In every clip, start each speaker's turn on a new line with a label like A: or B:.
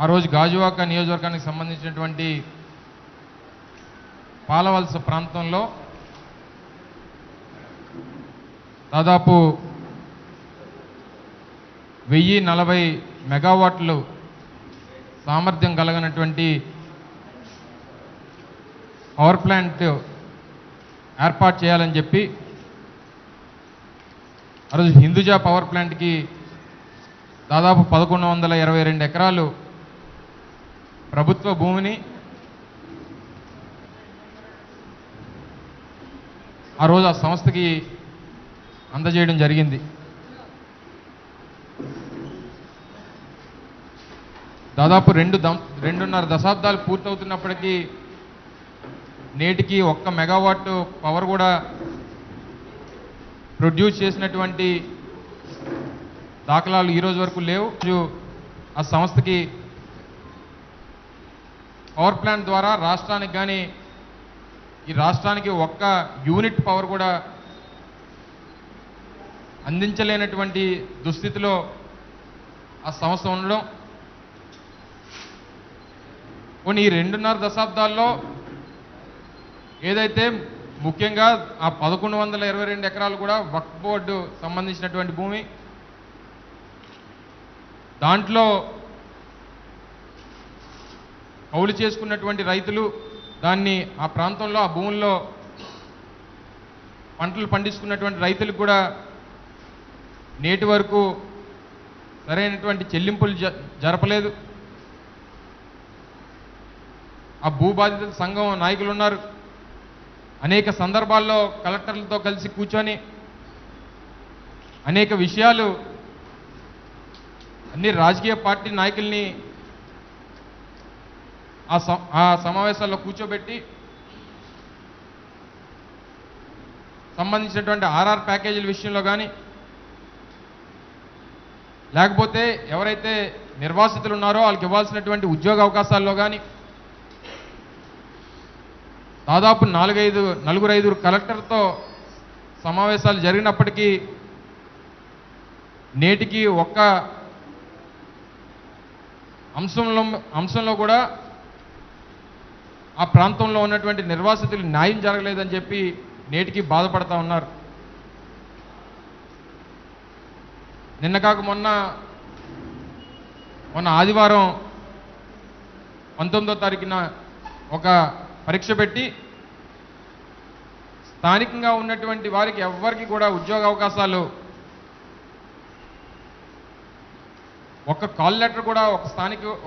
A: ఆ రోజు గాజువాక నియోజకవర్గానికి సంబంధించినటువంటి పాలవలస ప్రాంతంలో దాదాపు 1040 మెగావాట్లు సామర్థ్యం కలిగినటువంటి పవర్ ప్లాంట్ ఏర్పాటు చేయాలని చెప్పి ఆ రోజు హిందూజా పవర్ ప్లాంట్కి దాదాపు 1122 ఎకరాలు ప్రభుత్వ భూమిని ఆ రోజు ఆ సంస్థకి అందజేయడం జరిగింది. దాదాపు 2.5 దశాబ్దాలు పూర్తవుతున్నప్పటికీ నేటికి 1 మెగావాట్ పవర్ కూడా ప్రొడ్యూస్ చేసినటువంటి దాఖలాలు ఈరోజు వరకు లేవు. ఆ సంస్థకి పవర్ ప్లాంట్ ద్వారా రాష్ట్రానికి కానీ ఈ రాష్ట్రానికి 1 యూనిట్ పవర్ కూడా అందించలేనటువంటి దుస్థితిలో ఆ సంస్థ ఉండడం, కొన్ని ఈ 2.5 దశాబ్దాల్లో ఏదైతే ముఖ్యంగా ఆ 1122 ఎకరాలు కూడా వక్ఫ్ బోర్డు సంబంధించినటువంటి భూమి, దాంట్లో కౌలు చేసుకున్నటువంటి రైతులు దాన్ని ఆ ప్రాంతంలో ఆ భూముల్లో పంటలు పండించుకున్నటువంటి రైతులకు కూడా నేటి వరకు సరైనటువంటి చెల్లింపులు జరపలేదు. ఆ భూబాధిత సంఘం నాయకులు ఉన్నారు, అనేక సందర్భాల్లో కలెక్టర్లతో కలిసి కూర్చొని అనేక విషయాలు అన్ని రాజకీయ పార్టీ నాయకుల్ని ఆ సమావేశాల్లో కూర్చోబెట్టి సంబంధించినటువంటి ఆర్ఆర్ ప్యాకేజీల విషయంలో కానీ, లేకపోతే ఎవరైతే నిర్వాసితులు ఉన్నారో వాళ్ళకి ఇవ్వాల్సినటువంటి ఉద్యోగ అవకాశాల్లో కానీ దాదాపు 4-5 కలెక్టర్తో సమావేశాలు జరిగినప్పటికీ నేటికి 1 అంశంలో కూడా ఆ ప్రాంతంలో ఉన్నటువంటి నిర్వాసితులు న్యాయం జరగలేదని చెప్పి నేటికి బాధపడతా ఉన్నారు. నిన్న కాక మొన్న ఆదివారం 19వ తారీఖున ఒక పరీక్ష పెట్టి స్థానికంగా ఉన్నటువంటి వారికి ఎవ్వరికి కూడా ఉద్యోగ అవకాశాలు ఒక కాల్ లెటర్ కూడా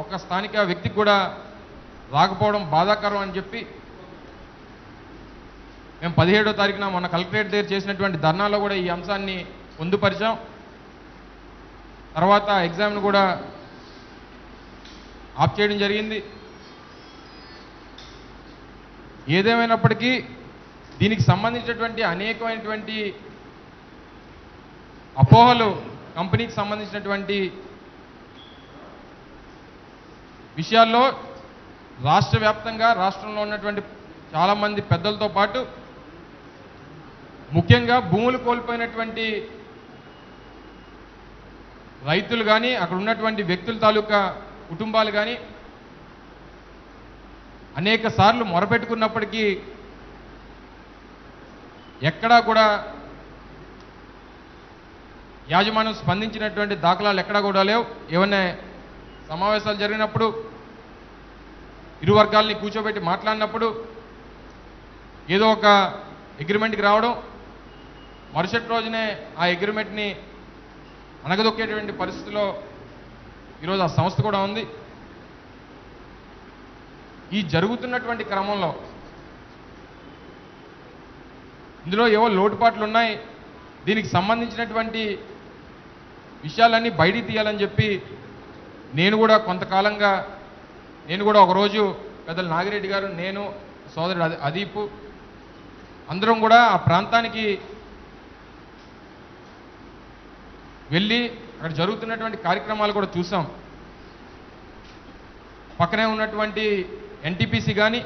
A: ఒక స్థానిక వ్యక్తికి కూడా రాకపోవడం బాధాకరం అని చెప్పి మేము 17వ తారీఖున మొన్న కలెక్టరేట్ దగ్గర చేసినటువంటి ధర్నాలో కూడా ఈ అంశాన్ని పొందుపరిచాం. తర్వాత ఎగ్జామ్ను కూడా ఆఫ్ చేయడం జరిగింది. ఏదేమైనప్పటికీ దీనికి సంబంధించినటువంటి అనేకమైనటువంటి అపోహలు, కంపెనీకి సంబంధించినటువంటి విషయాల్లో రాష్ట్ర వ్యాప్తంగా రాష్ట్రంలో ఉన్నటువంటి చాలామంది పెద్దలతో పాటు ముఖ్యంగా భూములు కోల్పోయినటువంటి రైతులు కానీ అక్కడ ఉన్నటువంటి వ్యక్తుల తాలూకా కుటుంబాలు కానీ అనేక సార్లు మొరపెట్టుకున్నప్పటికీ ఎక్కడా కూడా యాజమాన్యం స్పందించినటువంటి దాఖలాలు ఎక్కడా కూడా లేవు. ఏమన్నా సమావేశాలు జరిగినప్పుడు ఇరు వర్గాల్ని కూర్చోబెట్టి మాట్లాడినప్పుడు ఏదో ఒక అగ్రిమెంట్కి రావడం, మరుసటి రోజునే ఆ అగ్రిమెంట్ని అణగదొక్కేటువంటి పరిస్థితిలో ఈరోజు ఆ సంస్థ కూడా ఉంది. ఈ జరుగుతున్నటువంటి క్రమంలో ఇందులో ఏవో లోటుపాట్లు ఉన్నాయి, దీనికి సంబంధించినటువంటి విషయాలన్నీ బయటికి తీయాలని చెప్పి నేను కూడా కొంతకాలంగా ఒకరోజు పెద్దలు నాగిరెడ్డి గారు, నేను, సోదరుడు అదీపు అందరం కూడా ఆ ప్రాంతానికి వెళ్ళి అక్కడ జరుగుతున్నటువంటి కార్యక్రమాలు కూడా చూసాం. పక్కనే ఉన్నటువంటి ఎన్టీపీసీ కానీ,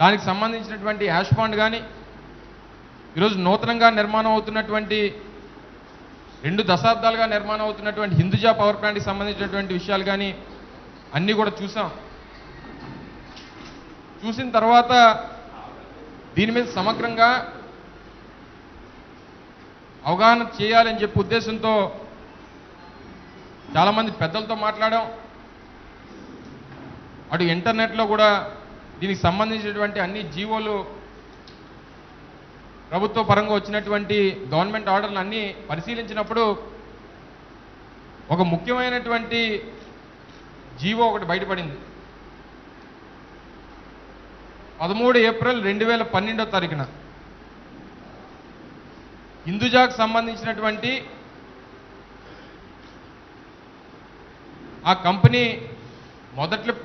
A: దానికి సంబంధించినటువంటి యాష్ పాండ్ కానీ, ఈరోజు నూతనంగా నిర్మాణం అవుతున్నటువంటి 2 దశాబ్దాలుగా నిర్మాణం అవుతున్నటువంటి హిందూజా పవర్ ప్లాంట్కి సంబంధించినటువంటి విషయాలు కానీ అన్నీ కూడా చూసాం. చూసిన తర్వాత దీని మీద సమగ్రంగా అవగాహన చేయాలని చెప్పి ఉద్దేశంతో చాలామంది పెద్దలతో మాట్లాడాం. అటు ఇంటర్నెట్లో కూడా దీనికి సంబంధించినటువంటి అన్ని జీవోలు, ప్రభుత్వ పరంగా వచ్చినటువంటి గవర్నమెంట్ ఆర్డర్లు అన్నీ పరిశీలించినప్పుడు ఒక ముఖ్యమైనటువంటి జీవో ఒకటి బయటపడింది. 13 ఏప్రిల్ 2012 హిందూజాకు సంబంధించినటువంటి ఆ కంపెనీ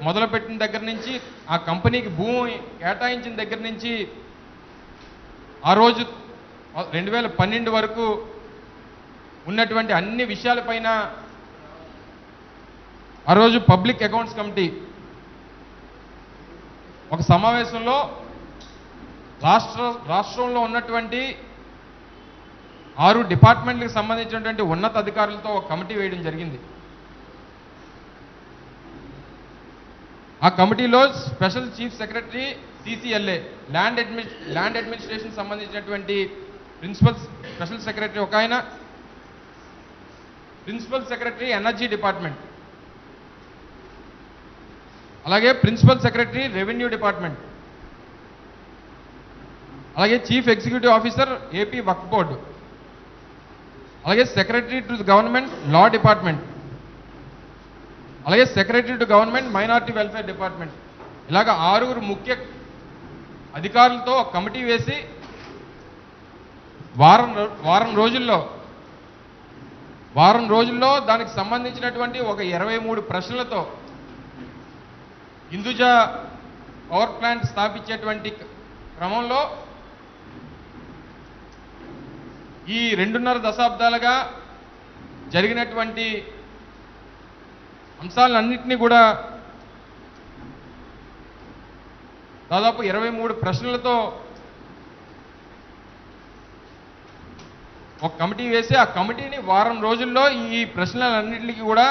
A: మొదలుపెట్టిన దగ్గర నుంచి, ఆ కంపెనీకి భూమి కేటాయించిన దగ్గర నుంచి ఆ రోజు 2012 వరకు ఉన్నటువంటి అన్ని విషయాలపైన ఆ రోజు పబ్లిక్ అకౌంట్స్ కమిటీ ఒక సమావేశంలో రాష్ట్రంలో ఉన్నటువంటి 6 డిపార్ట్మెంట్లకు సంబంధించినటువంటి ఉన్నత అధికారులతో ఒక కమిటీ వేయడం జరిగింది. ఆ కమిటీలో special chief secretary CCLA land administration సంబంధించినటువంటి స్పెషల్ సెక్రటరీ ఒక ఆయన, ప్రిన్సిపల్ సెక్రటరీ ఎనర్జీ డిపార్ట్మెంట్, అలాగే ప్రిన్సిపల్ సెక్రటరీ రెవెన్యూ డిపార్ట్మెంట్, అలాగే chief executive officer AP Waqf board, అలాగే secretary to government law department, అలాగే secretary to government minority welfare department. ఇలాగ 6 ముఖ్య అధికారులతో కమిటీ వేసి వారం రోజుల్లో దానికి సంబంధించినటువంటి ఒక 23 ప్రశ్నలతో హిందూజా పవర్ ప్లాంట్ స్థాపించేటువంటి క్రమంలో ఈ 2.5 దశాబ్దాలుగా జరిగినటువంటి అంశాలన్నింటినీ కూడా దాదాపు 23 ప్రశ్నలతో ఒక కమిటీ వేసి ఆ కమిటీని వారం రోజుల్లో ఈ ప్రశ్నలన్నింటికి కూడా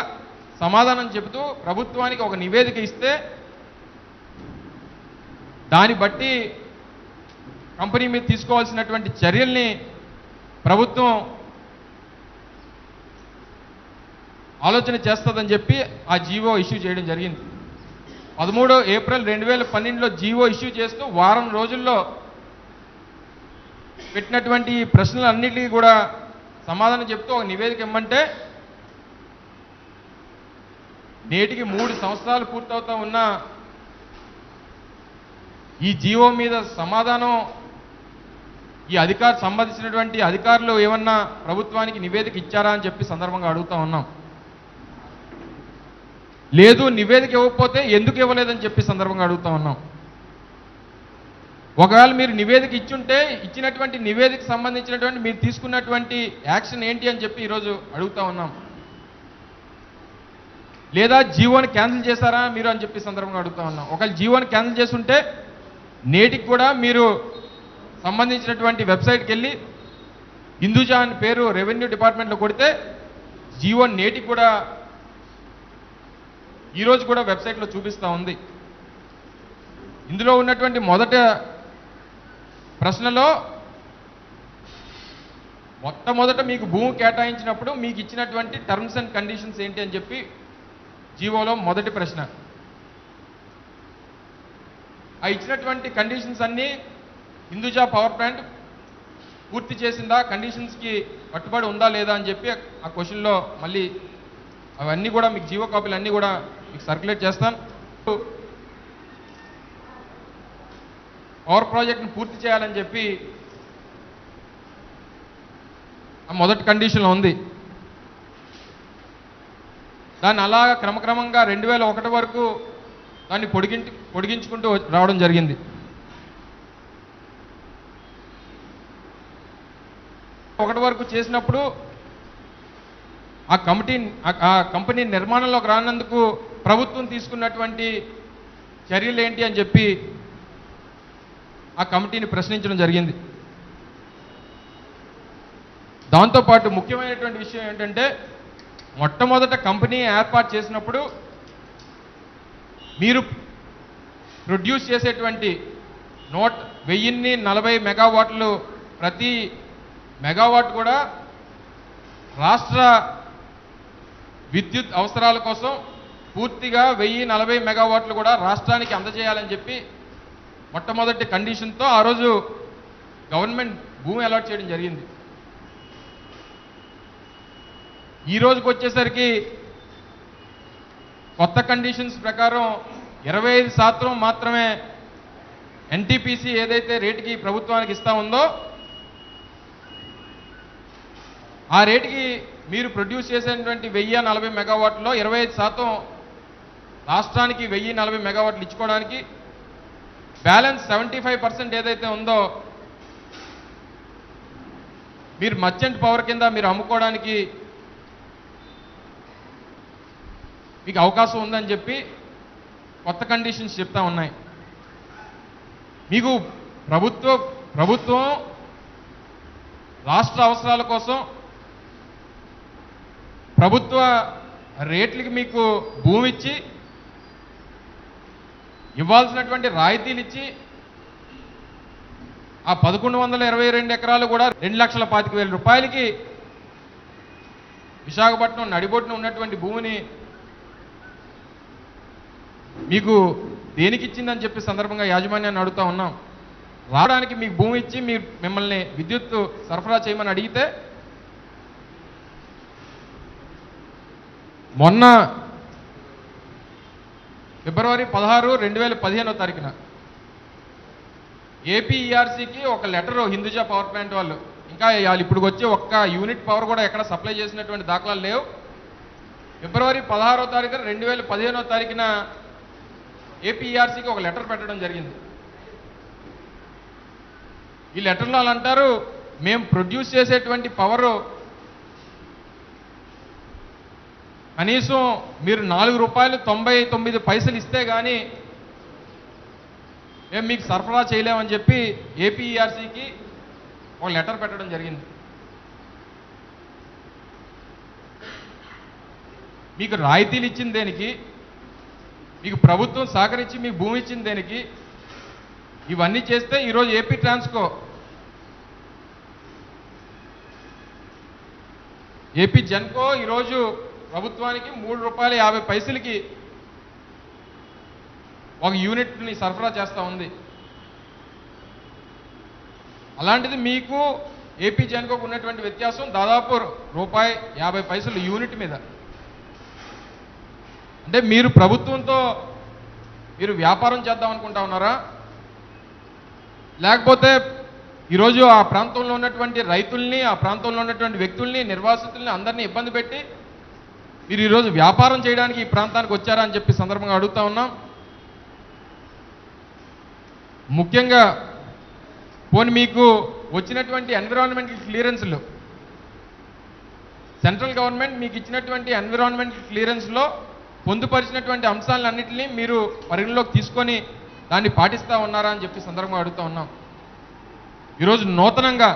A: సమాధానం చెబుతూ ప్రభుత్వానికి ఒక నివేదిక ఇస్తే దాన్ని బట్టి కంపెనీ మీద తీసుకోవాల్సినటువంటి చర్యల్ని ప్రభుత్వం ఆలోచన చేస్తుందని చెప్పి ఆ జీవో ఇష్యూ చేయడం జరిగింది. 13 ఏప్రిల్ 2012 జీవో ఇష్యూ చేస్తూ వారం రోజుల్లో పెట్టినటువంటి ప్రశ్నలన్నిటికీ కూడా సమాధానం చెప్తూ ఒక నివేదిక ఇమ్మంటే నేటికి 3 సంవత్సరాలు పూర్తవుతా ఉన్న ఈ జీవో మీద సమాధానం ఈ సంబంధించినటువంటి అధికారులు ఏమన్నా ప్రభుత్వానికి నివేదిక ఇచ్చారా అని చెప్పి సందర్భంగా అడుగుతా ఉన్నాం. లేదు, నివేదిక ఇవ్వకపోతే ఎందుకు ఇవ్వలేదని చెప్పి సందర్భంగా అడుగుతా ఉన్నాం. ఒకవేళ మీరు నివేదిక ఇచ్చుంటే ఇచ్చినటువంటి నివేదిక సంబంధించినటువంటి మీరు తీసుకున్నటువంటి యాక్షన్ ఏంటి అని చెప్పి ఈరోజు అడుగుతా ఉన్నాం. లేదా జీవోని క్యాన్సిల్ చేశారా మీరు అని చెప్పి సందర్భంగా అడుగుతా ఉన్నాం. ఒకవేళ జీవోని క్యాన్సిల్ చేస్తుంటే నేటికి కూడా మీరు సంబంధించినటువంటి వెబ్సైట్కి వెళ్ళి హిందూజా అని పేరు రెవెన్యూ డిపార్ట్మెంట్లో కొడితే జీవో నేటికి కూడా ఈరోజు కూడా వెబ్సైట్లో చూపిస్తూ ఉంది. ఇందులో ఉన్నటువంటి మొదట ప్రశ్నలో మొట్టమొదట మీకు భూమి కేటాయించినప్పుడు మీకు ఇచ్చినటువంటి టర్మ్స్ అండ్ కండిషన్స్ ఏంటి అని చెప్పి జీవోలో మొదటి ప్రశ్న. ఆ ఇచ్చినటువంటి కండిషన్స్ అన్నీ హిందూజా పవర్ ప్లాంట్ పూర్తి చేసిందా, కండిషన్స్కి కట్టుబడి ఉందా లేదా అని చెప్పి ఆ క్వశ్చన్లో మళ్ళీ అవన్నీ కూడా మీకు జీవో కాపీలు అన్నీ కూడా మీకు సర్క్యులేట్ చేస్తాను. పవర్ ప్రాజెక్ట్ని పూర్తి చేయాలని చెప్పి ఆ మొదటి కండిషన్లో ఉంది. దాన్ని అలా క్రమక్రమంగా 2001 వరకు దాన్ని పొడిగించుకుంటూ రావడం జరిగింది. ఒకటి వరకు చేసినప్పుడు ఆ కంపెనీ నిర్మాణంలోకి రానందుకు ప్రభుత్వం తీసుకున్నటువంటి చర్యలు ఏంటి అని చెప్పి ఆ కమిటీని ప్రశ్నించడం జరిగింది. దాంతోపాటు ముఖ్యమైనటువంటి విషయం ఏంటంటే మొట్టమొదట కంపెనీ ఏర్పాటు చేసినప్పుడు మీరు ప్రొడ్యూస్ చేసేటువంటి 1040 మెగావాట్లు ప్రతి మెగావాట్ కూడా రాష్ట్ర విద్యుత్ అవసరాల కోసం పూర్తిగా 1040 మెగావాట్లు కూడా రాష్ట్రానికి అందజేయాలని చెప్పి మొట్టమొదటి కండిషన్తో ఆ రోజు గవర్నమెంట్ భూమి అలాట్ చేయడం జరిగింది. ఈ రోజుకి వచ్చేసరికి కొత్త కండిషన్స్ ప్రకారం 25% మాత్రమే ఎన్టీపీసీ ఏదైతే రేటుకి ప్రభుత్వానికి ఇస్తా ఉందో ఆ రేటుకి మీరు ప్రొడ్యూస్ చేసేటువంటి 1040 మెగావాట్లో 25% రాష్ట్రానికి 1040 మెగావాట్లు ఇచ్చుకోవడానికి, బ్యాలెన్స్ 75% ఏదైతే ఉందో మీరు మర్చెంట్ పవర్ కింద మీరు అమ్ముకోవడానికి మీకు అవకాశం ఉందని చెప్పి కొత్త కండిషన్స్ చెప్తా ఉన్నాయి. మీకు ప్రభుత్వం రాష్ట్ర అవసరాల కోసం ప్రభుత్వ రేట్లకి మీకు భూమి ఇచ్చి ఇవ్వాల్సినటువంటి రాయితీలు ఇచ్చి ఆ 1122 ఎకరాలు కూడా 2,25,000 రూపాయలకి విశాఖపట్నం నడిబొట్టున ఉన్నటువంటి భూమిని మీకు దేనికి ఇచ్చిందని చెప్పి సందర్భంగా యాజమాన్యాన్ని అడుగుతా ఉన్నాం. రావడానికి మీకు భూమి ఇచ్చి మిమ్మల్ని విద్యుత్ సరఫరా చేయమని అడిగితే మొన్న ఫిబ్రవరి 16, 2015 తారీఖున ఏపీఈఆర్సీకి ఒక లెటర్ హిందూజా పవర్ ప్లాంట్ వాళ్ళు, ఇంకా వాళ్ళు ఇప్పుడు వచ్చి ఒక్క యూనిట్ పవర్ కూడా ఎక్కడ సప్లై చేసినటువంటి దాఖలాలు లేవు. ఫిబ్రవరి 16వ తారీఖున 2015 తారీఖున ఏపీఈఆర్సీకి ఒక లెటర్ పెట్టడం జరిగింది. ఈ లెటర్లో వాళ్ళు అంటారు, మేము ప్రొడ్యూస్ చేసేటువంటి పవరు కనీసం మీరు ₹4.99 ఇస్తే కానీ మేము మీకు సరఫరా చేయలేమని చెప్పి ఏపీఈఆర్సీకి ఒక లెటర్ పెట్టడం జరిగింది. మీకు రాయితీలు ఇచ్చింది దేనికి? మీకు ప్రభుత్వం సహకరించి మీకు భూమి ఇచ్చింది దేనికి? ఇవన్నీ చేస్తే ఈరోజు ఏపీ ట్రాన్స్కో, ఏపీ జెన్కో ఈరోజు ప్రభుత్వానికి ₹3.50కి ఒక యూనిట్ని సరఫరా చేస్తూ ఉంది. అలాంటిది మీకు ఏపీ జెన్కోకు ఉన్నటువంటి వ్యత్యాసం దాదాపు ₹1.50 యూనిట్ మీద. అంటే మీరు ప్రభుత్వంతో మీరు వ్యాపారం చేద్దాం అనుకుంటా ఉన్నారా? లేకపోతే ఈరోజు ఆ ప్రాంతంలో ఉన్నటువంటి రైతుల్ని, ఆ ప్రాంతంలో ఉన్నటువంటి వ్యక్తుల్ని, నిర్వాసితుల్ని అందరినీ ఇబ్బంది పెట్టి మీరు ఈరోజు వ్యాపారం చేయడానికి ఈ ప్రాంతానికి వచ్చారా అని చెప్పి సందర్భంగా అడుగుతా ఉన్నాం. ముఖ్యంగా పోనీ మీకు వచ్చినటువంటి ఎన్విరాన్మెంటల్ క్లియరెన్స్లు, సెంట్రల్ గవర్నమెంట్ మీకు ఇచ్చినటువంటి ఎన్విరాన్మెంటల్ క్లియరెన్స్లో పొందుపరిచినటువంటి అంశాలన్నింటినీ మీరు పరిగణలోకి తీసుకొని దాన్ని పాటిస్తూ ఉన్నారా అని చెప్పి సందర్భంగా అడుగుతూ ఉన్నాం. ఈరోజు నూతనంగా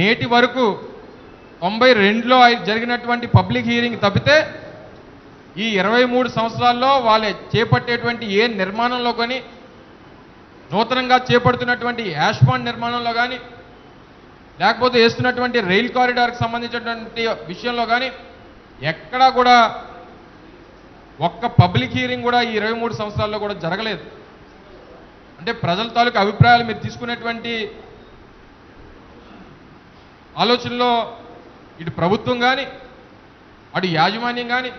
A: నేటి వరకు 92లో జరిగినటువంటి పబ్లిక్ హీరింగ్ తప్పితే ఈ 23 సంవత్సరాల్లో వాళ్ళు చేపట్టేటువంటి ఏ నిర్మాణంలో కానీ, నూతనంగా చేపడుతున్నటువంటి యాష్పాండ్ నిర్మాణంలో కానీ, లేకపోతే వేస్తున్నటువంటి రైల్ కారిడార్కి సంబంధించినటువంటి విషయంలో కానీ ఎక్కడా కూడా ఒక్క పబ్లిక్ హీరింగ్ కూడా ఈ 23 సంవత్సరాల్లో కూడా జరగలేదు. అంటే ప్రజల తాలూకు అభిప్రాయాలు మీరు తీసుకునేటువంటి ఆలోచనలో ఇటు ప్రభుత్వం కానీ అటు యాజమాన్యం కానీ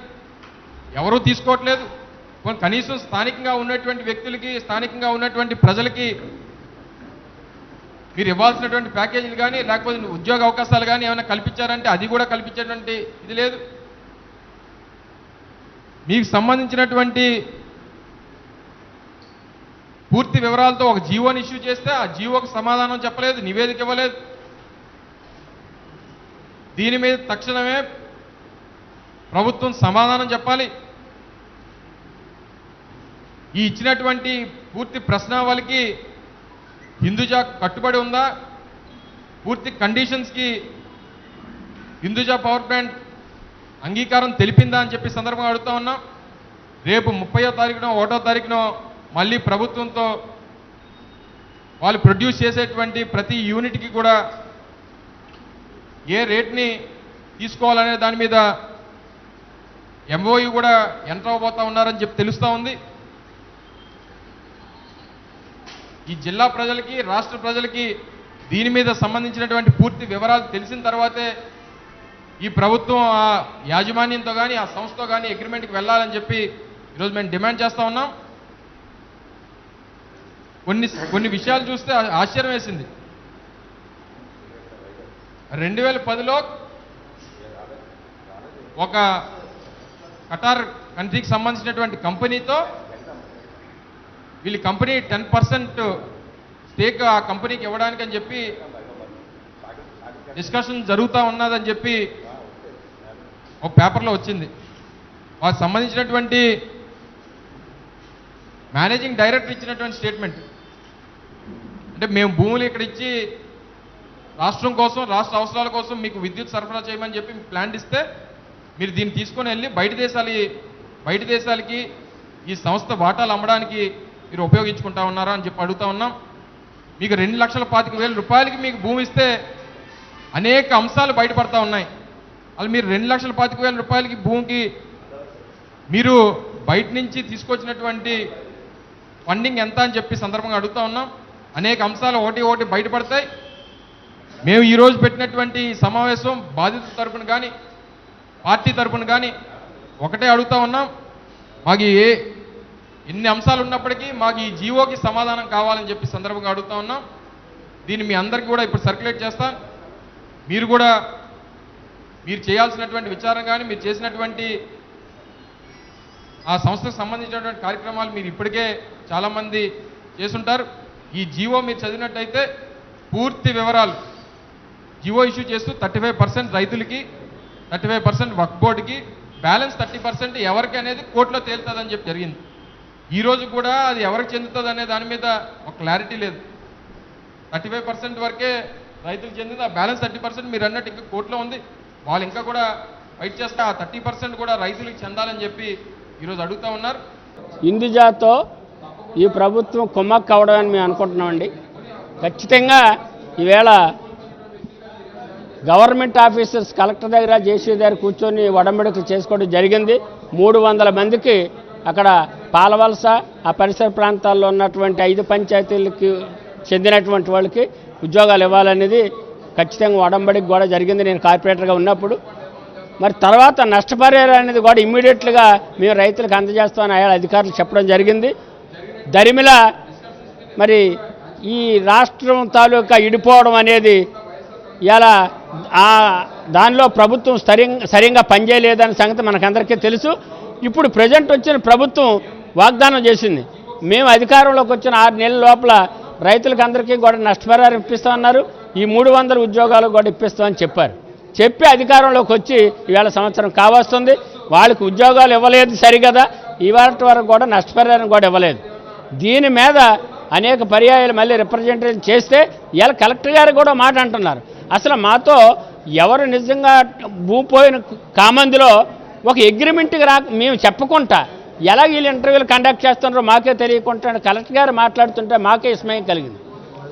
A: ఎవరూ తీసుకోవట్లేదు. కనీసం స్థానికంగా ఉన్నటువంటి వ్యక్తులకి, స్థానికంగా ఉన్నటువంటి ప్రజలకి మీరు ఇవ్వాల్సినటువంటి ప్యాకేజీలు కానీ, లేకపోతే ఉద్యోగ అవకాశాలు కానీ ఏమైనా కల్పించారంటే అది కూడా కల్పించేటువంటి ఇది లేదు. మీకు సంబంధించినటువంటి పూర్తి వివరాలతో ఒక జీవోని ఇష్యూ చేస్తే ఆ జీవోకి సమాధానం చెప్పలేదు, నివేదిక ఇవ్వలేదు. దీని మీద తక్షణమే ప్రభుత్వం సమాధానం చెప్పాలి. ఈ ఇచ్చినటువంటి పూర్తి ప్రశ్నావళికి హిందూజా కట్టుబడి ఉందా? పూర్తి కండిషన్స్కి హిందూజా పవర్ ప్లాంట్ అంగీకారం తెలిపిందా అని చెప్పి సందర్భంగా అడుగుతా ఉన్నాం. రేపు 30వ తారీఖునో 1వ తారీఖునో మళ్ళీ ప్రభుత్వంతో వాళ్ళు ప్రొడ్యూస్ చేసేటువంటి ప్రతి యూనిట్కి కూడా ఏ రేట్ని తీసుకోవాలనే దాని మీద ఎంఓయూ కూడా ఎంటర్ అవ్వబోతా ఉన్నారని చెప్పి తెలుస్తూ ఉంది. ఈ జిల్లా ప్రజలకి రాష్ట్ర ప్రజలకి దీని మీద సంబంధించినటువంటి పూర్తి వివరాలు తెలిసిన తర్వాతే ఈ ప్రభుత్వం ఆ యాజమాన్యంతో కానీ ఆ సంస్థతో కానీ అగ్రిమెంట్కి వెళ్ళాలని చెప్పి ఈరోజు మేము డిమాండ్ చేస్తూ ఉన్నాం. కొన్ని విషయాలు చూస్తే ఆశ్చర్యం వేసింది. 2010లో ఒక ఖటార్ కంట్రీకి సంబంధించినటువంటి కంపెనీతో వీళ్ళ కంపెనీ 10% స్టేక్ ఆ కంపెనీకి ఇవ్వడానికి అని చెప్పి డిస్కషన్ జరుగుతూ ఉన్నదని చెప్పి ఒక పేపర్లో వచ్చింది. వారికి సంబంధించినటువంటి మేనేజింగ్ డైరెక్టర్ ఇచ్చినటువంటి స్టేట్మెంట్ అంటే మేము భూములు ఇక్కడ ఇచ్చి రాష్ట్రం కోసం రాష్ట్ర అవసరాల కోసం మీకు విద్యుత్ సరఫరా చేయమని చెప్పి ప్లాన్ ఇస్తే మీరు దీన్ని తీసుకొని వెళ్ళి బయట దేశాలకి ఈ సంస్థ వాటాలు అమ్మడానికి మీరు ఉపయోగించుకుంటా ఉన్నారా అని చెప్పి అడుగుతా ఉన్నాం. మీకు 2,25,000 రూపాయలకి మీకు భూమి ఇస్తే అనేక అంశాలు బయటపడతా ఉన్నాయి. అలా మీరు 2,25,000 రూపాయలకి భూమికి మీరు బయట నుంచి తీసుకొచ్చినటువంటి ఫండింగ్ ఎంత అని చెప్పి సందర్భంగా అడుగుతా ఉన్నాం. అనేక అంశాలు ఒకటి బయటపడతాయి. మేము ఈరోజు పెట్టినటువంటి సమావేశం బాధితుల తరపున కానీ పార్టీ తరపున కానీ ఒకటే అడుగుతా ఉన్నాం. మాకు ఎన్ని అంశాలు ఉన్నప్పటికీ మాకు ఈ జీవోకి సమాధానం కావాలని చెప్పి సందర్భంగా అడుగుతా ఉన్నాం. దీన్ని మీ అందరికీ కూడా ఇప్పుడు సర్క్యులేట్ చేస్తాం. మీరు కూడా మీరు చేయాల్సినటువంటి విచారం కానీ మీరు చేసినటువంటి ఆ సంస్థకు సంబంధించినటువంటి కార్యక్రమాలు మీరు ఇప్పటికే చాలామంది చేసుంటారు. ఈ జీవో మీరు చదివినట్టయితే పూర్తి వివరాలు జీవో ఇష్యూ చేస్తూ 35% రైతులకి, 35% వక్ఫ్ బోర్డుకి, బ్యాలెన్స్ 30% ఎవరికి అనేది కోర్టులో తేలుతుందని చెప్పి జరిగింది. ఈరోజు కూడా అది ఎవరికి చెందుతుంది అనే దాని మీద ఒక క్లారిటీ లేదు. 35% వరకే రైతులకు చెందింది. ఆ బ్యాలెన్స్ 30% మీరు అన్నట్టు ఇంకా కోర్టులో ఉంది. వాళ్ళు ఇంకా కూడా ఫైట్ చేస్తే ఆ 30% కూడా రైతులకు చెందాలని చెప్పి ఈరోజు అడుగుతూ ఉన్నారు.
B: హిందూజాతో ఈ ప్రభుత్వం కుమ్మక్కు కావడమని మేము అనుకుంటున్నామండి. ఖచ్చితంగా ఈవేళ గవర్నమెంట్ ఆఫీసర్స్ కలెక్టర్ దగ్గర జేసీ దగ్గర కూర్చొని వడంబడికలు చేసుకోవడం జరిగింది. 300 మందికి అక్కడ పాలవలస ఆ పరిసర ప్రాంతాల్లో ఉన్నటువంటి 5 పంచాయతీలకి చెందినటువంటి వాళ్ళకి ఉద్యోగాలు ఇవ్వాలనేది ఖచ్చితంగా వడంబడికి కూడా జరిగింది నేను కార్పొరేటర్గా ఉన్నప్పుడు. మరి తర్వాత నష్టపరిహారం అనేది కూడా ఇమ్మీడియట్గా మేము రైతులకు అందజేస్తామని ఆయా అధికారులు చెప్పడం జరిగింది. దరిమిల మరి ఈ రాష్ట్రం తాలూకా ఇడిపోవడం అనేది ఇలా దానిలో ప్రభుత్వం సరిగ్గా పనిచేయలేదనే సంగతి మనకందరికీ తెలుసు. ఇప్పుడు ప్రజెంట్ వచ్చిన ప్రభుత్వం వాగ్దానం చేసింది, మేము అధికారంలోకి వచ్చిన 6 నెలల లోపల రైతులకు అందరికీ కూడా నష్టపరిహారం ఇప్పిస్తామన్నారు. ఈ 300 ఉద్యోగాలు కూడా ఇప్పిస్తామని చెప్పి అధికారంలోకి వచ్చి ఈవేళ సంవత్సరం కావస్తుంది. వాళ్ళకి ఉద్యోగాలు ఇవ్వలేదు సరిగదా, ఇవాళ వరకు కూడా నష్టపరిహారం కూడా ఇవ్వలేదు. దీని మీద అనేక పర్యాయాలు మళ్ళీ రిప్రజెంటేషన్ చేస్తే ఇలా కలెక్టర్ గారు కూడా మాట అంటున్నారు. అసలు మాతో ఎవరు నిజంగా భూపోయిన కామందిలో ఒక అగ్రిమెంట్కి మేము చెప్పకుండా ఎలా వీళ్ళు ఇంటర్వ్యూలు కండక్ట్ చేస్తున్నారో మాకే తెలియకుండా కలెక్టర్ గారు మాట్లాడుతుంటే మాకే విస్మయం కలిగింది.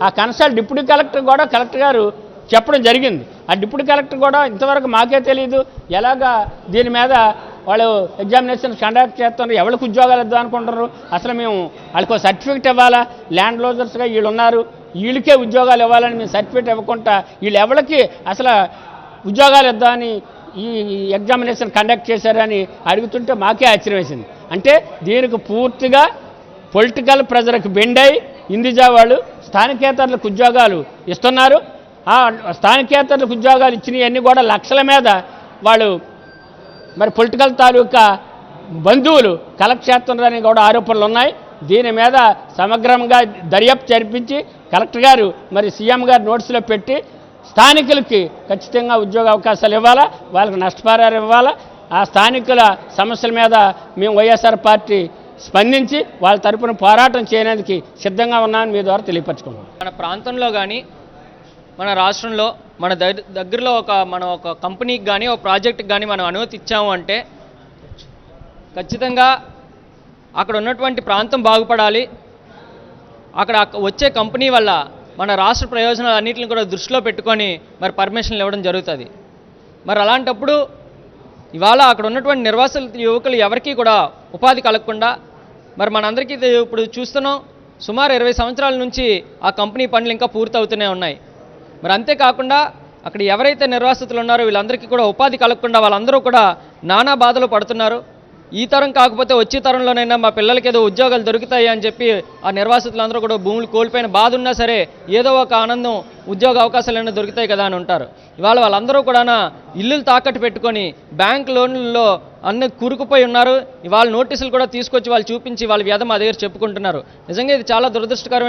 B: ఆ కన్సల్ట్ డిప్యూటీ కలెక్టర్ కూడా కలెక్టర్ గారు చెప్పడం జరిగింది. ఆ డిప్యూటీ కలెక్టర్ కూడా ఇంతవరకు మాకే తెలియదు ఎలాగా దీని మీద వాళ్ళు ఎగ్జామినేషన్ కండక్ట్ చేస్తున్నారు, ఎవరికి ఉద్యోగాలు ఇద్దాం అనుకుంటున్నారు, అసలు మేము వాళ్ళకి ఒక సర్టిఫికెట్ ఇవ్వాలా, ల్యాండ్ లోజర్స్గా వీళ్ళు ఉన్నారు వీళ్ళకే ఉద్యోగాలు ఇవ్వాలని మేము సర్టిఫికెట్ ఇవ్వకుండా వీళ్ళు ఎవరికి అసలు ఉద్యోగాలు ఇద్దామని ఈ ఎగ్జామినేషన్ కండక్ట్ చేశారని అడుగుతుంటే మాకే ఆశ్చర్యం వేసింది. అంటే దీనికి పూర్తిగా పొలిటికల్ ప్రెజర్కి బెండ్ అయి హిందూజా వాళ్ళు స్థానికేతరులకు ఉద్యోగాలు ఇస్తున్నారు. ఆ స్థానికేతరులకు ఉద్యోగాలు ఇచ్చినవన్నీ కూడా లక్షల మీద వాళ్ళు మరి పొలిటికల్ తాలూకా బంధువులు కలెక్ట్ చేస్తున్నారని కూడా ఆరోపణలు ఉన్నాయి. దీని మీద సమగ్రంగా దర్యాప్తు జరిపించి కలెక్టర్ గారు మరి సీఎం గారు నోటీసులో పెట్టి స్థానికులకి ఖచ్చితంగా ఉద్యోగ అవకాశాలు ఇవ్వాలా, వాళ్ళకి నష్టపరిహారం ఇవ్వాలా. ఆ స్థానికుల సమస్యల మీద మేము వైఎస్ఆర్ పార్టీ స్పందించి వాళ్ళ తరపున పోరాటం చేయడానికి సిద్ధంగా ఉన్నామని మీ ద్వారా తెలియపరచుకున్నాం.
C: మన ప్రాంతంలో కానీ మన రాష్ట్రంలో మన దగ్గరలో మనం ఒక కంపెనీకి కానీ ఒక ప్రాజెక్ట్కి కానీ మనం అనుమతి ఇచ్చాము అంటే ఖచ్చితంగా అక్కడ ఉన్నటువంటి ప్రాంతం బాగుపడాలి, అక్కడ వచ్చే కంపెనీ వల్ల మన రాష్ట్ర ప్రయోజనాలు అన్నింటిని కూడా దృష్టిలో పెట్టుకొని మరి పర్మిషన్లు ఇవ్వడం జరుగుతుంది. మరి అలాంటప్పుడు ఇవాళ అక్కడ ఉన్నటువంటి నిర్వాసిత యువకులు ఎవరికీ కూడా ఉపాధి కలగకుండా మరి మనందరికీ ఇప్పుడు చూస్తున్నాం, సుమారు 20 సంవత్సరాల నుంచి ఆ కంపెనీ పనులు ఇంకా పూర్తవుతూనే ఉన్నాయి. మరి అంతేకాకుండా అక్కడ ఎవరైతే నిర్వాసితులు ఉన్నారో వీళ్ళందరికీ కూడా ఉపాధి కలగకుండా వాళ్ళందరూ కూడా నానా బాధలు పడుతున్నారు. ఈ తరం కాకపోతే వచ్చే తరంలోనైనా మా పిల్లలకి ఏదో ఉద్యోగాలు దొరుకుతాయి అని చెప్పి ఆ నిర్వాసితులందరూ కూడా భూములు కోల్పోయిన బాధ ఉన్నా సరే ఏదో ఒక ఆనందం, ఉద్యోగ అవకాశాలైనా దొరుకుతాయి కదా అని ఉంటారు. ఇవాళ వాళ్ళందరూ కూడా ఇల్లులు తాకట్టు పెట్టుకొని బ్యాంక్ లోన్లలో అన్ని కూరుకుపోయి ఉన్నారు. ఇవాళ నోటీసులు కూడా తీసుకొచ్చి వాళ్ళు చూపించి వాళ్ళ వ్యధ మా దగ్గర చెప్పుకుంటున్నారు. నిజంగా ఇది చాలా దురదృష్టకరమైన